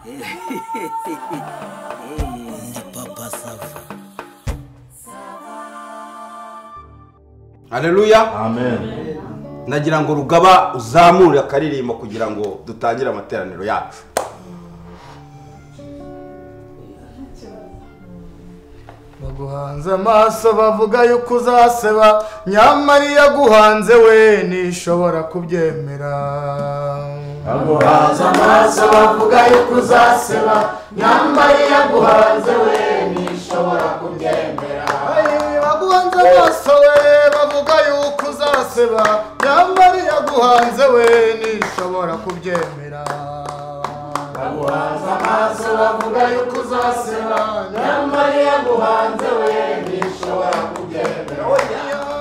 Ndi Papa Sava. Haleluya. Amen. Nagira ngo Rugaba uzamure akaririmbo kugira ngo dutangire amateraniro yacu. Baguhanze amaso bavuga yuko uzaseba, nyamara yaguhanze we nishobora kubyemera. Baguhanze amaso bavuga yuko uzaseba, nyamara yaguhanze we nishobora kubyemera. Baguhanze amaso we bavuga yuko uzaseba, nyamara yaguhanze we nishobora kubyemera. Baguhanze amaso bavuga yuko uzaseba, nyamara yaguhanze we nishobora kubyemera.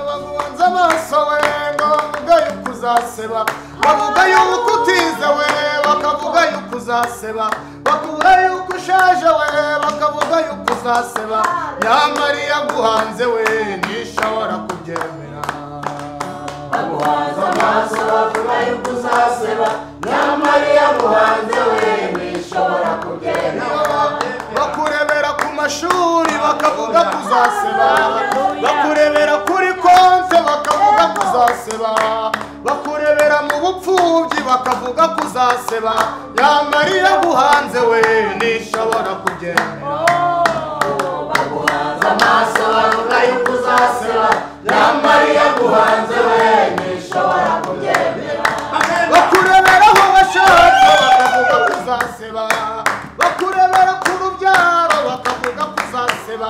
Baguhanze amaso we ngo bavuga yuko uzaseba, bavuga yuko utize we bakavuga yuko uzaseba, bavuga yuko ushaje we bakavuga yuko uzaseba, nyamara yaguhanze we nishobora kubyemera. Baguhanze amaso bavuga yuko uzaseba, nyamara yaguhanze we nishobora kubyemera. Bakurebera ku mashuri bakavuga ko uzaseba, bakurebera kuri konte bakavuga ko uzaseba, bakurebera mu bupfubyi bakavuga ko uzaseba, nyamara yaguhanze we nishobora kubyemera. Baguhanze amaso bavuga yuko uzaseba, nyamara yaguhanze we nishobora kubyemera. Bakurebera aho bashaka bakavuga ko uzaseba, bakurebera ku rubyaro bakavuga ko uzaseba,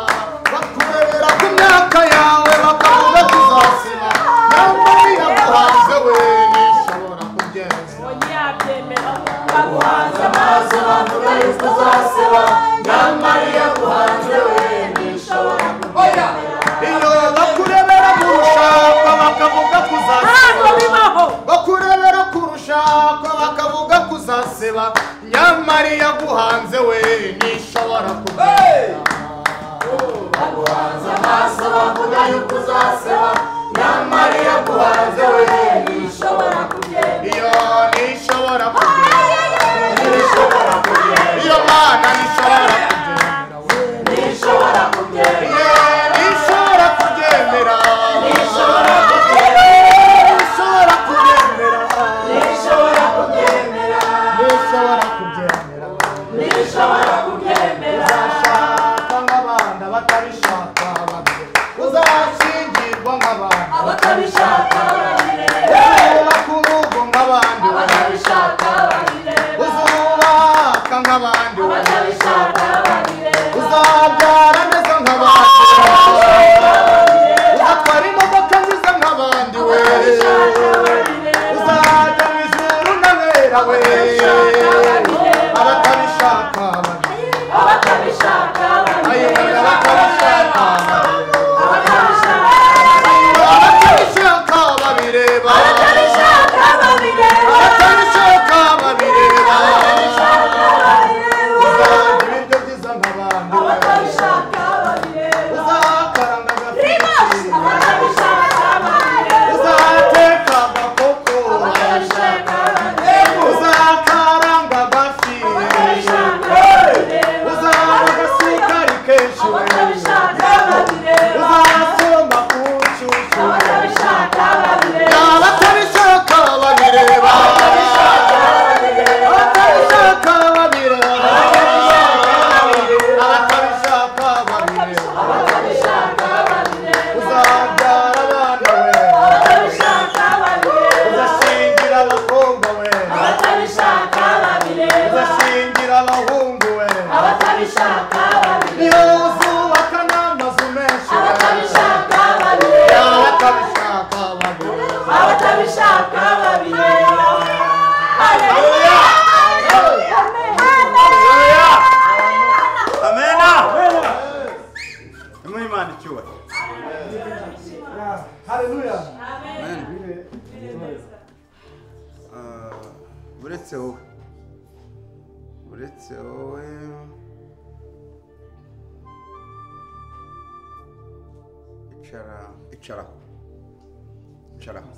bakurebera ku myaka yawe bakavuga ko uzaseba, nyamara yaguhanze we nishobora kubyemera. Baguhanze amaso bavuga yuko uzaseba, nyamara yaguhanze we nishobora kubyemera. Iyo bakurebera mu rushako bakavuga ko uzaseba, bakurebera ku rushako bakavuga ko uzaseba, nyamara yaguhanze we nishobora kubyemera. Baguhanze amaso bavuga yuko uzaseba, nyamara yaguhanze we nishobora kubyemera. Iyo nishobora kubyemera, nishobora kubyemera. Iyo Mana nishobora kubyemera, nishobora kubyemera, nishobora kubyemera, nishobora kubyemera, nishobora kubyemera, nishobora kubyemera, nishobora kubyemera, nishobora kubyemera. Uzashaka nk'abandi abatabishaka babire, uzashyingirwa nk'abandi abatabishaka babire, uzubaka urugo nk'abandi abatabishaka babire, uzubaka nk'abandi abatabishaka babire, uzabyara neza nk'abandi, uzatwara imodoka nziza nk'abandi we, uzajya mu ijuru n'abera we, abatabishaka babire, abatabishaka babire, abatabishaka babire, abatabishaka babire, abatabishaka babire, abatabishaka babire, uzajya ibiryo byiza nk'abandi we, abatabishaka babire, uzakaranga agafiriti, abatabishaka babire, uzateka agakoko, abatabishaka babire, uzakaranga agafi, abatabishaka babire, uzaba agasukari kenshi we, abatabishaka babire, uzasomba ku nshyushyu, abatabishaka babire, abatabishaka babire, abatabishaka babire, abatabishaka babire, abatabishaka babire, abatabishaka babire, uzabyara abana we, abatabishaka babire, uzashingira abakobwa we, abatabishaka babire, uzashingira abahungu we, abatabishaka babire, niyo uzubaka n'amazu menshi, abatabishaka babire, abatabishaka babire, abatabishaka babire. Haleluya! Amena. Imana icyubahiro. Haleluya! Uretse wowe, uretse wowe icara Sharaho.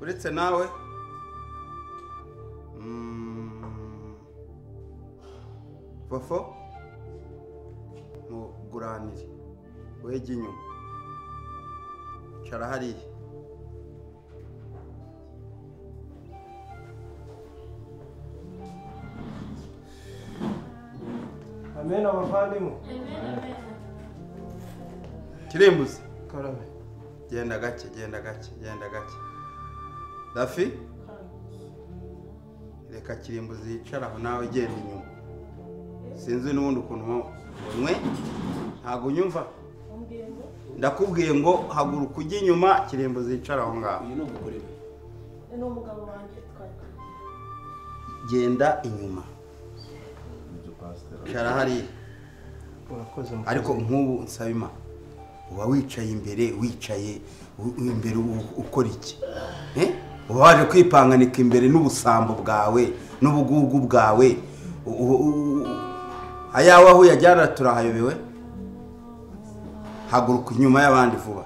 uretse nawe fofo muguranire wege inyuma cara hariya Amen abavandimwe. Kirimbuzi Karame. genda gake Dafi reka Kirimbuzi yicaraho nawe genda inyuma sinzi n'ubundi ukuntu mwe ntago unyumva ndakubwiye ngo haguruka ujye inyuma Kirimbuzi yicaraho ngaho uyu ni umugore we ni umugabo wanjye genda inyuma cara hariya Urakoze ariko nk'ubu nsaba Imana uba wicaye imbere ukora iki uba waje kwipanganika imbere n'ubusambo bwawe n'ubugugu bwawe ayawe aho yajyana turahayobewe haguruka inyuma y'abandi vuba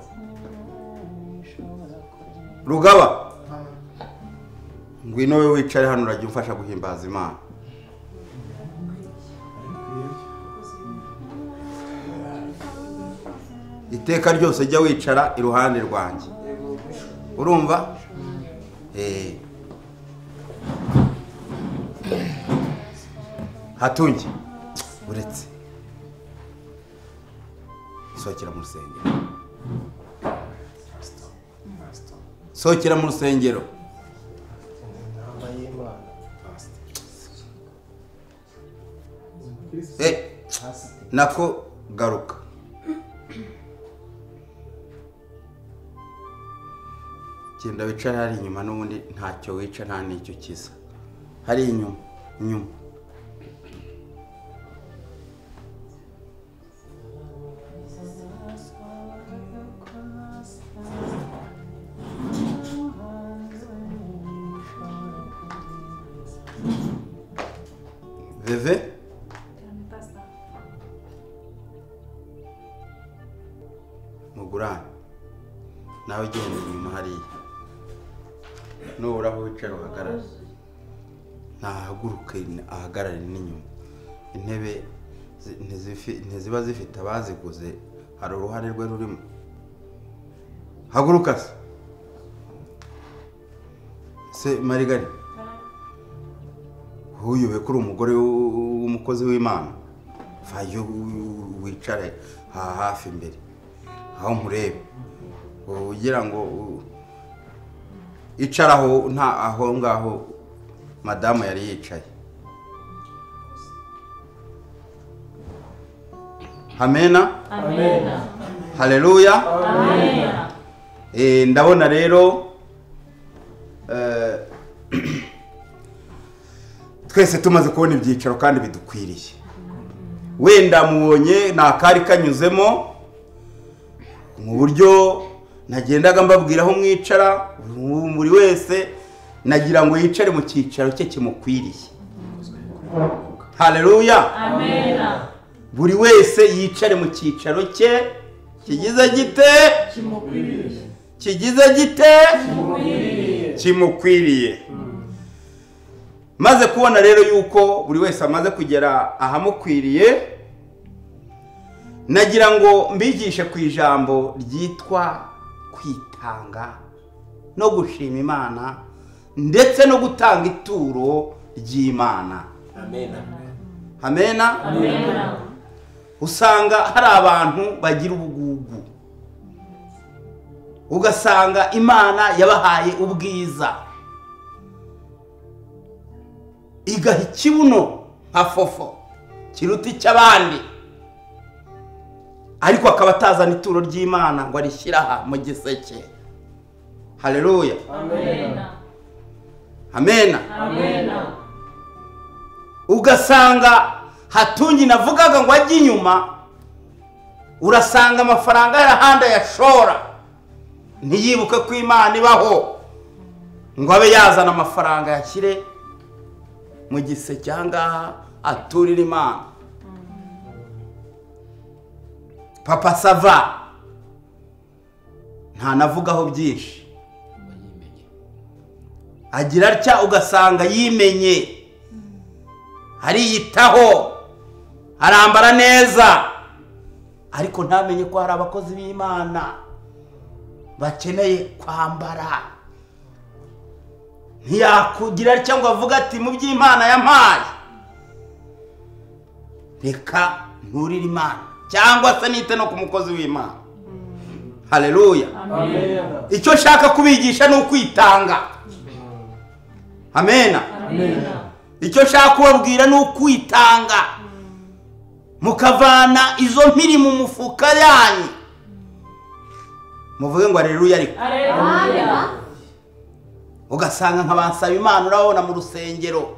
Rugaba ngwino we wicare hano urajya umfasha guhimbaza Imana iteka ryose jya wicara iruhande rwanjye urumva hatunge uretse sohokera mu rusengero sohokera mu rusengero nako garuka genda wicara hari inyuma n'ubundi ntacyo wica nta n'icyo kiza hari inyuma Veve mugurane nawe genda inyuma hariya nubura aho wicara uhagarare ntahaguruke ahagarare n'inyuma intebe ntiziba zifite abaziguze hari uruhare rwe rurimo haguruka se Marigari huyube kuri umugore w'umukozi w'Imana vayo wicare hafi imbere aho murebe ugira ngo icaraho nta aho ngaho madamu yari yicaye Amena Haleluya Amena ndabona rero twese tumaze kubona ibyicaro kandi bidukwiriye wenda mubonye nakari kanyuzemo mu buryo nagendaga mbabwira aho mwicara muri wese nagira ngo yicare mu cyicaro cye kimukwiriye Haleluya Amena buri wese yicare mu cyicaro cye kigize gite kimukwiriye maze kubona rero yuko buri wese amaze kugera ahamukwiriye nagira ngo mbigishe ku ijambo ryitwa kwitanga no gushima Imana ndetse no gutanga ituro ry'Imana. Amena. Usanga hari abantu bagira ubugugu, ugasanga Imana yabahaye ubwiza igaha ikibuno nka fofo kiruta icy'abandi, ariko akaba atazana ituro ry'Imana ngo arishyiraha mu giseke. Haleluya. Amena. Ugasanga Hatungi navugaga ngo ajye inyuma, urasanga amafaranga yarahanda yashora, ntiyibuke ko Imana ibaho ngo abe yazana amafaranga yakire mu giseke ahangaha aturira Imana. Papa Sava nta navugaho byinshi, agira atya ugasanga yimenye, ariyitaho, arambara neza, ariko ntamenye ko hari abakozi b'Imana bakeneye kwambara. Ntiyakugira atya ngo avuga ati mu by'Imana yampaye reka nturire Imana, cyangwa se nite no ku mukozi w'Imana. Haleluya. Amen. Icyo shaka kubigisha ni ukwitanga. Amen. Amen. Icyo shaka kubabwira ni ukwitanga, mukavana izo mpiri mu mufuka yanyu, muvuge ngo haleluya. Ariko Haleluya. ugasanga nk'abansaba Imana urabona mu rusengero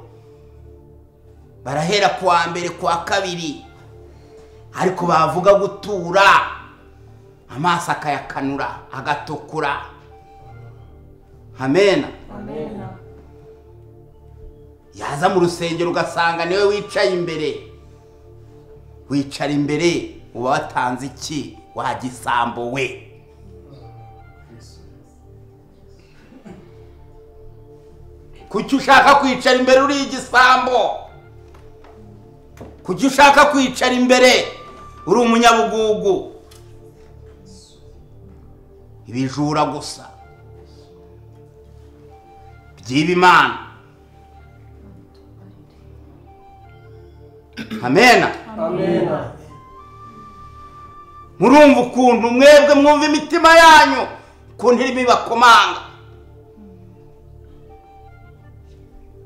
barahera kuwa mbere kuwa kabiri, ariko bavuga gutura amaso akayakanura agatukura. Amen. Amen. Yaza mu rusengero ugasanga niwe wicaye imbere. Wicara imbere uba watanze iki wa gisambo we? Kuki ushaka kwicara imbere uri igisambo? Kuki ushaka kwicara imbere uri umunyabugugu? Ibijura gusa byiba Imana. Amen. Amen. Murumva ukuntu mwebwe mwumva imitima yanyu ukuntu irimo ibakomanga.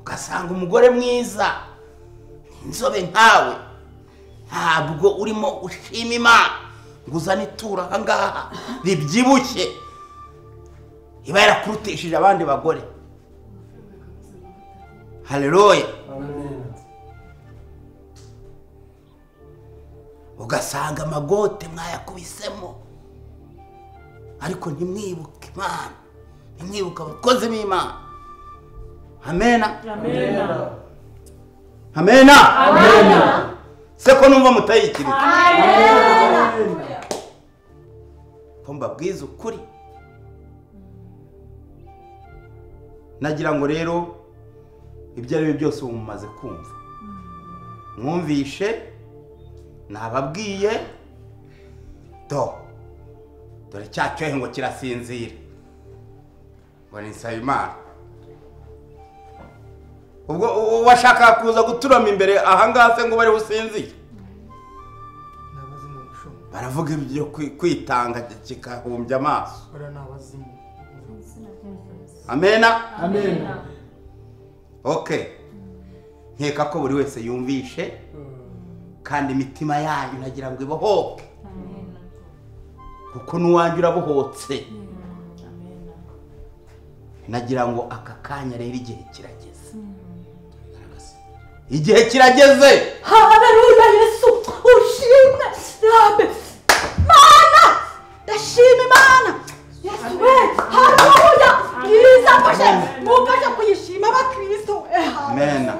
Ugasanga umugore mwiza inzobe nkawe ntabwo urimo ushima Imana ngo uzane itura ahangaha ribyibushye, iba yarakurutishije abandi bagore. Haleluya. Amen. Ugasanga amagote mwayakubisemo, ariko ntimwibuke Imana, ntimwibuke abakozi b'Imana. Amen. Amen. Amen. Amen. Seko numva mutayikiri. Amen. Ko mbabwiza ukuri. Nagira ngo rero ibyo ari byo byose mumaze kumva, mwumvishe nababwiye dore cyacohe ngo kirasinzira ngo nisaba Imana. Ubwo washaka kuza guturama imbere ahangaha se ngo bari businzire? Nabazimu gushoma. Baravuga ibyo kwitanga kikahumbya amaso. Ora nabazimu. Amen. Amen. Okay. Nkeka ko buri wese yumvishe kandi imitima yanyu nagira ngo ibohoke, kuko n'uwanjye urabohotse. Nagira ngo aka kanya rero igihe kirageze. Igihe kirageze. Haleluya. Yesu ushimwe. Rabe Mana, ndashima Imana. Yesu we, haleluya. Izafashe mufashe kuyishima abakristo. Amen.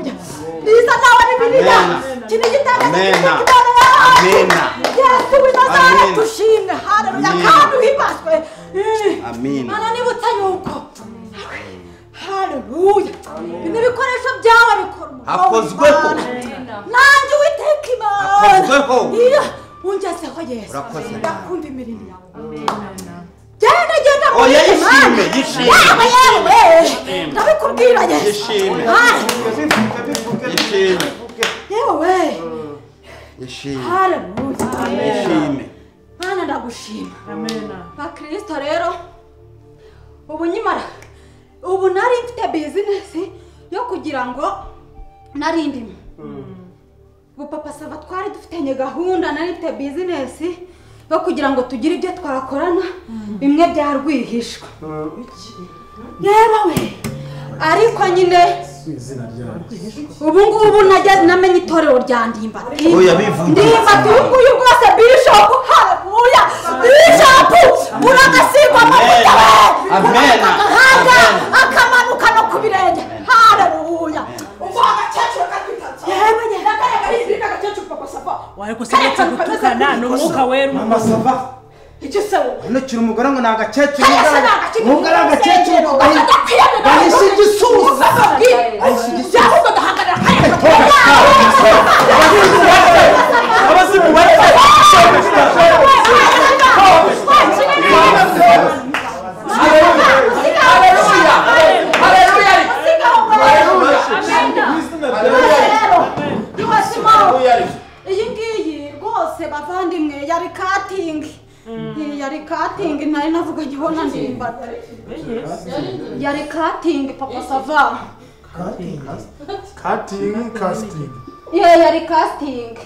Liza nawe ni Bibiliya. Kini gitanga Amen. Amen. Yesu w'Imana tushimwe. Haleluya. Kandi uhibazwe. Amen. Mana nibutsa yuko haleluya n'ibikoresho byawe bikora Hakozweho. nanjye Uwiteka Imana Hakozweho. iyo ungezeho Yesu Urakoze. ndakunda imirimo yawe. Genda Oya yishime, yishime. yewe ndabikubwira Yesu. Yishime. Yishime. Yewe Yishime. haleluya. Yishime. Mana ndagushima. Amen. Bakristo rero ubu nari mfite business yo kugira ngo narindimo. Papa Sava twari dufitanye gahunda, nari mfite business yo kugira ngo tugire ibyo twakorana bimwe byarwihishwa. Yewe ariko nyine ubu ngubu namenye itorero rya Ndimbati. Oya bivuge. Ndimbati uyu rwose Bishop. Haleluya. Bishop uragasigwa amavuta we. Amen. Akamanuka no ku birenge. Haleluya. Ubwo agakecuru kakwitatse. Yewe ndakaraga yizirika agakecuru Papa Sava. Wari kusigatse gutukana n'umwuka wera. Mama Sava. icyo se wowe unukira umugore ngo ni agakecuru umugore agakecuru gahishe igisusa gahishe igisusa ahubwo gahagarara abazimu bari iyi ngiyi rwose bavandimwe yari katingi ntari navuganye ibona ndimba yari katingi papa sava casting yari casting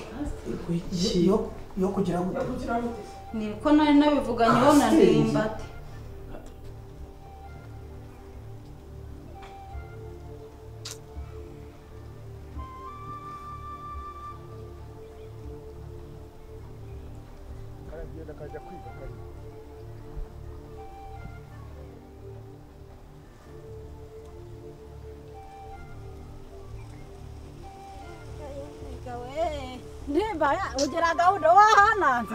yo kugira ngo niko nari nabivuganye ibona ndimba ndimba ugera gahunda wahananze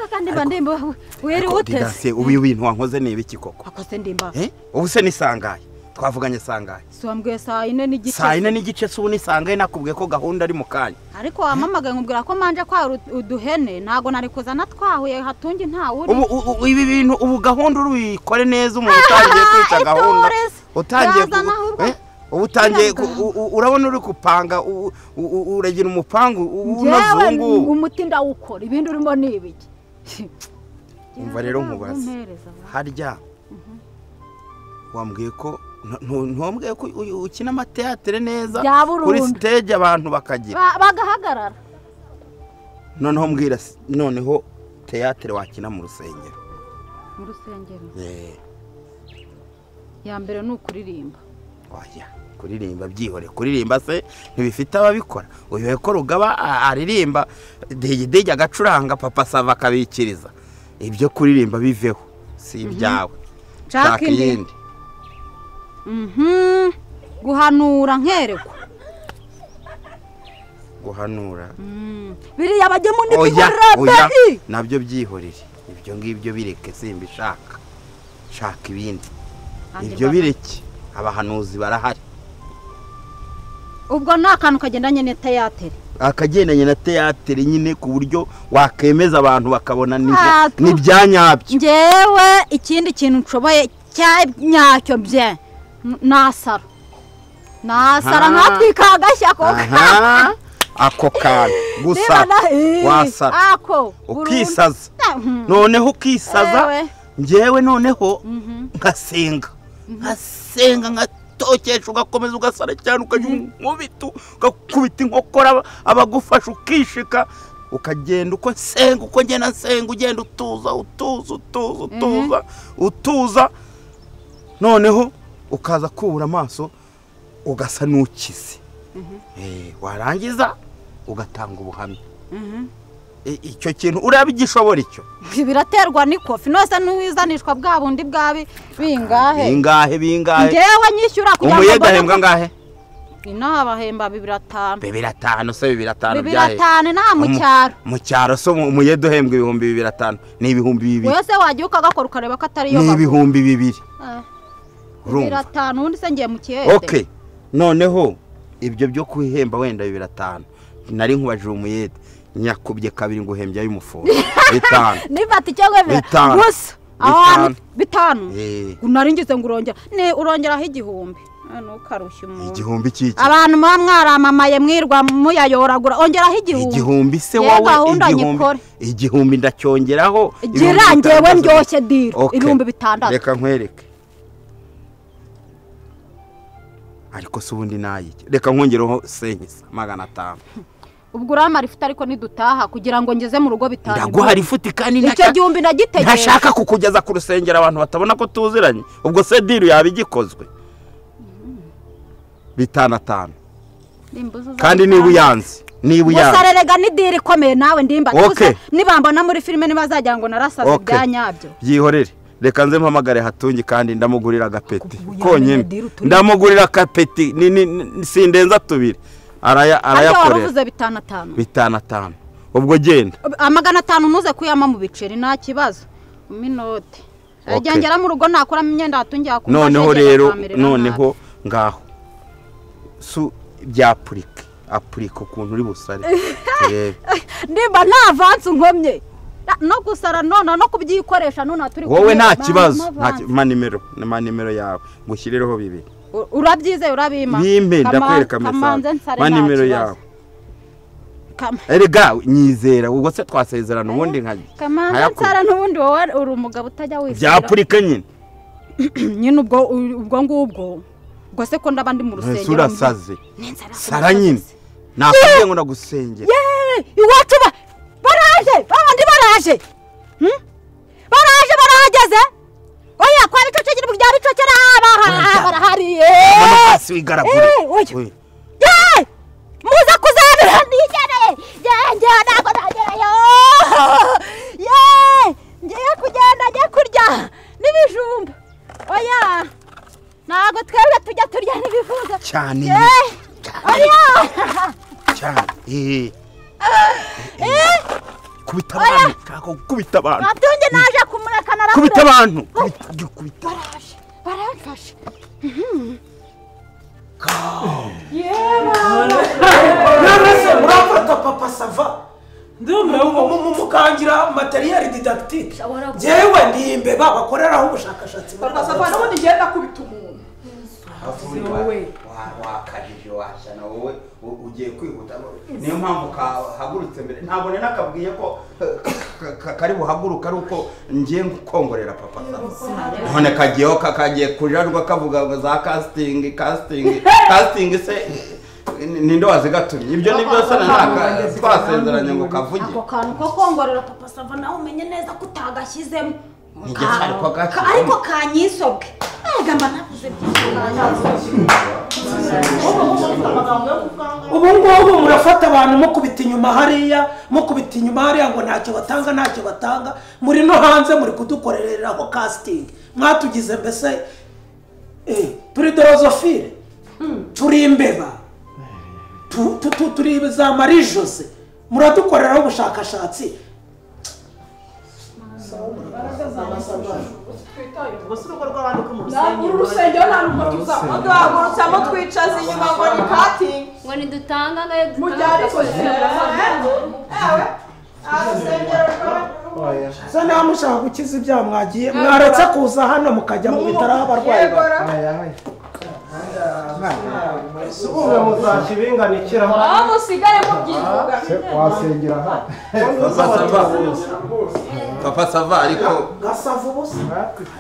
kandi ndimba weri utese ubu ibintu wankoze ni ibiki koko akoze ndimba ubu se nisangaye twavuganye sangaye swambwe saa 4 n'igice saa 4 n'igice se ubu nisangaye nakubwiye ko gahunda ari mu kanya ariko wamamagaye nkubwira ko manje kwa uduhene ntago nari kuzana twahuye hatungi nta uri ubu ibi bintu ubu gahunda urubikore neza umuntu utangiye kwica gahunda utangiye utangiye urabona uri kupanga uragira umupangu unazungu umuti ndawukora ibindi urimo nibiki umva rero nkubaza harya wambwiye ko ntumbwiye ko ukina amateatere neza kuri stage abantu bakagira bagahagarara noneho mbwira noneho teatere wakina mu rusengero ya mbere ni ukuririmba oya kuririmba byihore kuririmba se ntibifite ababikora uyu ko rugaba aririmba dege agacuranga papa sava akabikiriza ibyo kuririmba biveho si ibyawe shaka iyindi guhanura nkerekwa guhanura biriya bajyemo oya nabyo byihorere ibyo ngibyo bireke simbishaka shaka ibindi ibyo bireke abahanuzi barahari ubwo ni akantu kagendanye na teatere akagendanye na teatere nyine ku buryo wakemeza abantu bakabona n'ibyanyabyo njyewe ikindi kintu nshoboye cyanyacyo bye nasara nkatwika agashya ako kantu gusa wasara ukisaza noneho ukisaza njyewe noneho ngasenga ngatokesha ugakomeza ugasara cyane ukajya umubito ugakubita inkokora abagufasha ukishika ukagenda uko nsenga uko ngena nsenga ugenda utuza noneho ukaza kubura amaso ugasa n'ukize warangiza ugatanga ubuhamya icyo kintu urabigishobora icyo biraterwa n'ikofi nose n'uwizanishwa bwa bundi bwabi bingahe ngewe nyishyura kugira ngo umuyede ahembwa ngahe inaha bahemba 2,500 2,500 se 2,500 byahe 2,500 nta mu cyaro so umuyede uhembwa 2,500 ni 2,000 wese wagiye ukagakora ukareba ko atari yo ni 2,000 2,500 undi se ngiye mu kiyede okay noneho ibyo byo kwihemba wenda 2,500 nari nkubajije umuyede nyakubye kabiri ngo uhembya y'umufundo 5 nifata icyo gwemera gusa 5 unaringize ngo urongeraho 1,000 nukarushya umuntu 1,000 kiki abantu mwaramamaye mwirwa muyayoragura ongeraho 1,000 se wowe 1,000 ndacyongeraho girangewe ndyoshye diro 600 reka nkwereke ariko se ubundi nayike reka nkongereho senyisa 500 ubwo urama rifite ariko nidutaha kugira ngo ngeze mu rugo bitanu ndaguha rifuti kandi icyo 1,000 nagitegereje ntashaka kukugeza ku rusengero abantu batabona ko tuziranye ubwo se diru yabigikozwe 5,500 kandi niba uyanze musarerega ni diri ikomeye nawe ndimba nibambona muri filime nibazajya ngo narasaze byanyabyo byihorere reka nze mpamagare hatungi kandi ndamugurira agapeti konyine ndamugurira agapeti sindenza 2 arayakorera 5,500 ubwo genda 500 ntuze kuyama mu biceri nta kibazo minote agengera mu rugo nakuramo imyenda hatungiye ku noneho rero noneho ngaho su byapurika apurika ukuntu uri busare nimba nta avance nkomye no gusara none no kubyikoresha none turi wowe nta kibazo manimero yawe ngushyirireho 2 urabyize urabima bimpe ndakwereka message manimero yawe erega nyizera ubwo se twasezerana ubundi nkaje kamanza n'ubundi wowe uri umugabo utajya wisira byapurika nyine nyine ubwo ngubwo ubwo se ko ndabandi mu rusengero surasaze sara nyine nakubwiye ngo ndagusengera iwacu baraje babandi baraje barahageze oya kwa bicocegira bya bicocera barahariye hasi wigaragure muza kuzabira nigere ngiye nako nagerayo ngiye kugenda ngiye kurya n'ibijumba oya ntago twebwe tujya turya n'ibifuza cyane oya cyane kubita abantu kako kubita abantu natunge naje kumureka narakure kubita abantu kubita barafashe Nonese murafata papa sava mukangira materiel didactique jewe ndi imbeba bakoreraho ubushakashatsi papa sava n'ubundi ngenda kubita umuntu wakajije washana wowe ugiye kwihuta niyo mpamvu kahagurutse mbere ntabwo nena kabwiye ko kari buhaguruka ari uko ngiye gukongorera papa none kagiyeho kakagiye kujarwa kavuga za casting se ninde wazigatumye ibyo ni byose naka twasezeranye ngo kavuge ako kantu ko kongorera papa sava nawe umenye neza ko utagashyizemo ariko kanyisobwe gamba navuze ubu ngubu murafata abantu mukubita inyuma hariya ngo ntacyo batanga muri no hanze muri kudukoreraho casting mwatugize mbese turi dorozofile turi imbeba turi za Marie Jose muradukoreraho ubushakashatsi urusengero nta n'ubwo tuzahagurutsamo twicaza inyuma ngo ni cutting ngo nidutanga mujyane so niba mushaka gukiza ibyaha mwagiye mwaretse kuza hano mukajya mu bitaro aho abarwayi Subumwe muzakibinganikira musigare mubyivuga wasengera ha papa sava gasava ubusa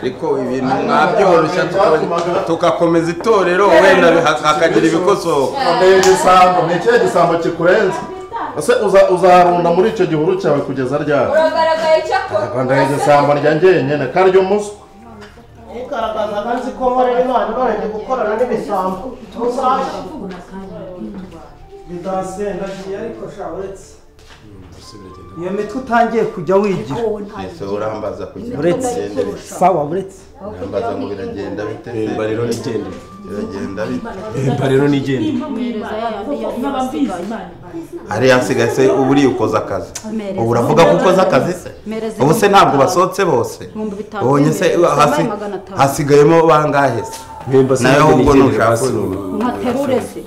ariko ibintu mwabyoroshya tugakomeza itorero wenda hakagira ibikosoka ni ikihe gisambo kikurenze ese uzaharunda muri icyo gihuru cyawe kugeza ryari uragaragaye cyakora ndahe igisambo rya njyenyine karyo muswa ugaragaza kandi ko nkorera Imana barenge gukorana n'ibisambo bidasenga ariko shaburetse iyo mitwe utangiye kujya wigira ese urambaza kugira uretse sawa uretse urambaza ngo biragenda bite rero nigende biragenda bite rero nigende ari hasigaye se uburi ukoza akazi ubu uravuga ko ukoza akazi se ubu se ntabwo basohotse bose ubonye se hasigayemo bangahe se nayo ahubwo nushaka nkaterure se